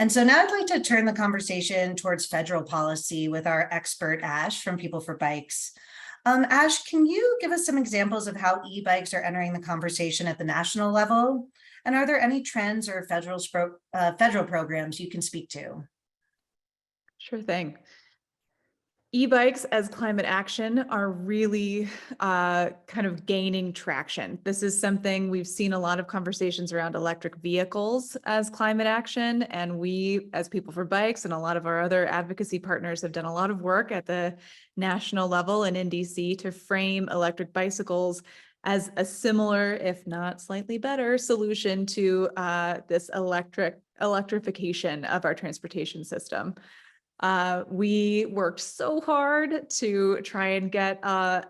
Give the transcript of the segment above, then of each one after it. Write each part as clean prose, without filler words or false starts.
And so now I'd like to turn the conversation towards federal policy with our expert Ash from People for Bikes. Ash, can you give us some examples of how e-bikes are entering the conversation at the national level? And are there any trends or federal programs you can speak to? Sure thing. E-bikes as climate action are really kind of gaining traction. This is something we've seen a lot of conversations around electric vehicles as climate action. And we, as People for Bikes and a lot of our other advocacy partners, have done a lot of work at the national level and in DC to frame electric bicycles as a similar, if not slightly better, solution to this electrification of our transportation system. We worked so hard to try and get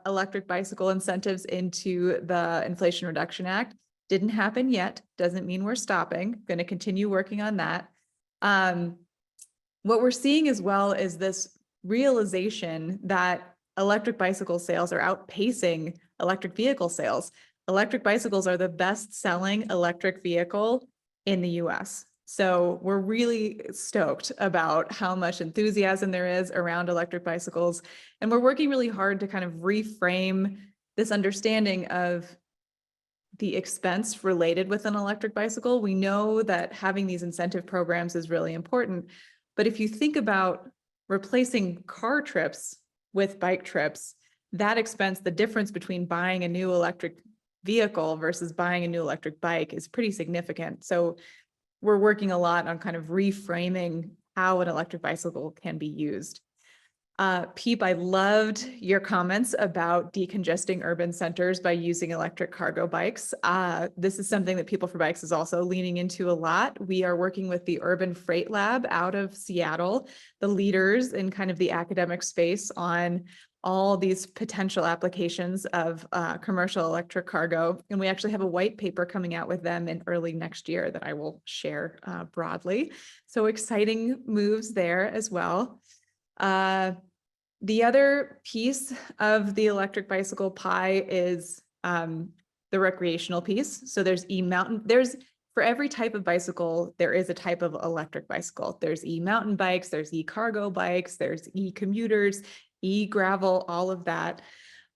electric bicycle incentives into the Inflation Reduction Act. Didn't happen yet. Doesn't mean we're stopping. Going to continue working on that. What we're seeing as well is this realization that electric bicycle sales are outpacing electric vehicle sales. Electric bicycles are the best-selling electric vehicle in the US. So we're really stoked about how much enthusiasm there is around electric bicycles. And we're working really hard to kind of reframe this understanding of the expense related with an electric bicycle. We know that having these incentive programs is really important. But if you think about replacing car trips with bike trips, that expense, the difference between buying a new electric vehicle versus buying a new electric bike is pretty significant. So we're working a lot on kind of reframing how an electric bicycle can be used. Peep, I loved your comments about decongesting urban centers by using electric cargo bikes. This is something that People for Bikes is also leaning into a lot. We are working with the Urban Freight Lab out of Seattle, the leaders in kind of the academic space on all these potential applications of commercial electric cargo. And we actually have a white paper coming out with them in early next year that I will share broadly. So exciting moves there as well. The other piece of the electric bicycle pie is the recreational piece. So there's e-mountain, for every type of bicycle, there is a type of electric bicycle. There's e-mountain bikes, there's e-cargo bikes, there's e-commuters, e-gravel, all of that.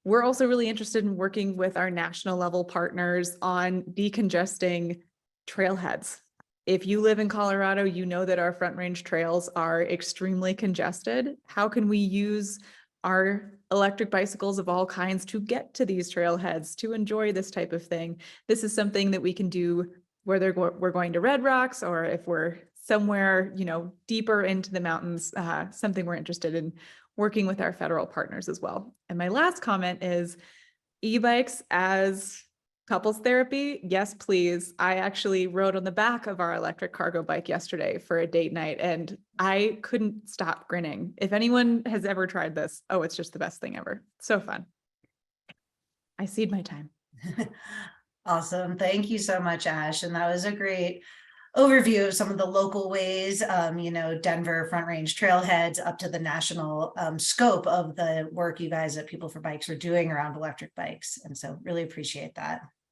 We're also really interested in working with our national level partners on decongesting trailheads. If you live in Colorado, you know that our Front Range trails are extremely congested. How can we use our electric bicycles of all kinds to get to these trailheads, to enjoy this type of thing? This is something that we can do whether we're going to Red Rocks or if we're somewhere, deeper into the mountains, something we're interested in working with our federal partners as well. And my last comment is e-bikes as couples therapy. Yes, please. I actually rode on the back of our electric cargo bike yesterday for a date night and I couldn't stop grinning. If anyone has ever tried this, oh, it's just the best thing ever. So fun. I cede my time. Awesome. Thank you so much, Ash. And that was a great overview of some of the local ways, Denver Front Range trailheads up to the national scope of the work you guys at People for Bikes are doing around electric bikes. And so really appreciate that.